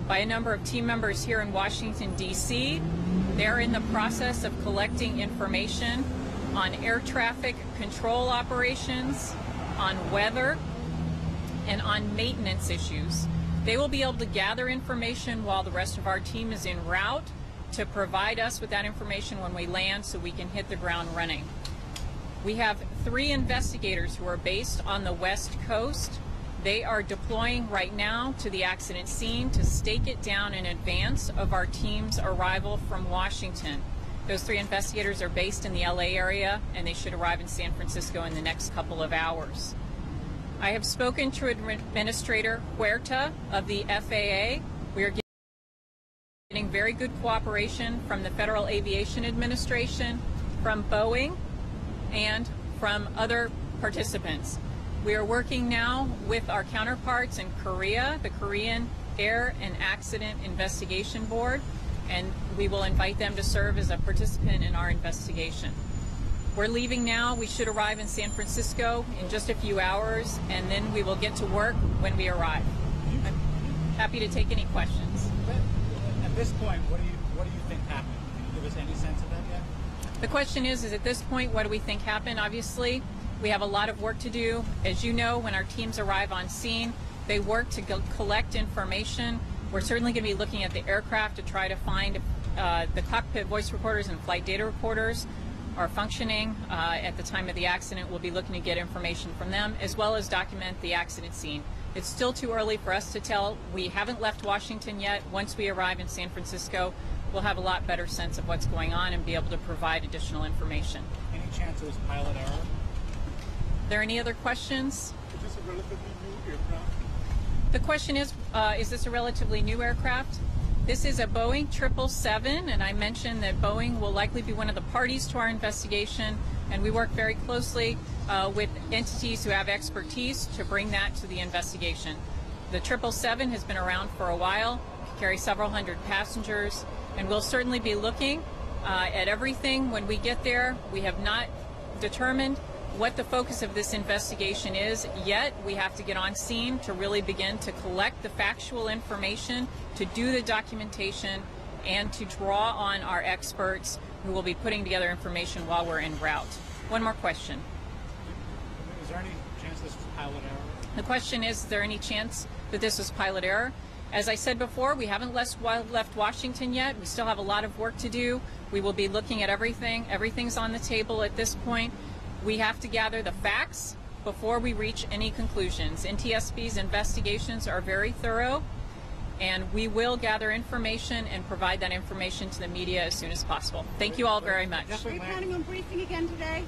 by a number of team members here in Washington, D.C. They're in the process of collecting information on air traffic control operations, on weather, and on maintenance issues. They will be able to gather information while the rest of our team is en route to provide us with that information when we land so we can hit the ground running. We have 3 investigators who are based on the West Coast. They are deploying right now to the accident scene to stake it down in advance of our team's arrival from Washington. Those 3 investigators are based in the LA area, and they should arrive in San Francisco in the next couple of hours. I have spoken to Administrator Huerta of the FAA. We are getting very good cooperation from the Federal Aviation Administration, from Boeing, and from other participants. We are working now with our counterparts in Korea, the Korean Air and Accident Investigation Board, and we will invite them to serve as a participant in our investigation. We're leaving now. We should arrive in San Francisco in just a few hours, and then we will get to work when we arrive. I'm happy to take any questions. At this point, what do you think happened? Can you give us any sense of that yet? The question is at this point, what do we think happened? Obviously, we have a lot of work to do. As you know, when our teams arrive on scene, they work to collect information. We're certainly going to be looking at the aircraft to try to find the cockpit voice recorders and flight data recorders are functioning at the time of the accident. We'll be looking to get information from them, as well as document the accident scene. It's still too early for us to tell. We haven't left Washington yet. Once we arrive in San Francisco, we'll have a lot better sense of what's going on and be able to provide additional information. Any chance it was pilot error? Are there any other questions? Is this a relatively new aircraft? The question is this a relatively new aircraft? This is a Boeing 777, and I mentioned that Boeing will likely be one of the parties to our investigation, and we work very closely with entities who have expertise to bring that to the investigation. The 777 has been around for a while, carries several hundred passengers, and we'll certainly be looking at everything when we get there. We have not determined what the focus of this investigation is yet. We have to get on scene to really begin to collect the factual information, to do the documentation, and to draw on our experts who will be putting together information while we're en route. One more question. Is there any chance this was pilot error? The question is there any chance that this was pilot error? As I said before, we haven't left Washington yet. We still have a lot of work to do. We will be looking at everything. Everything's on the table at this point. We have to gather the facts before we reach any conclusions. NTSB's investigations are very thorough, and we will gather information and provide that information to the media as soon as possible. Thank you all very much. Are you planning on briefing again today?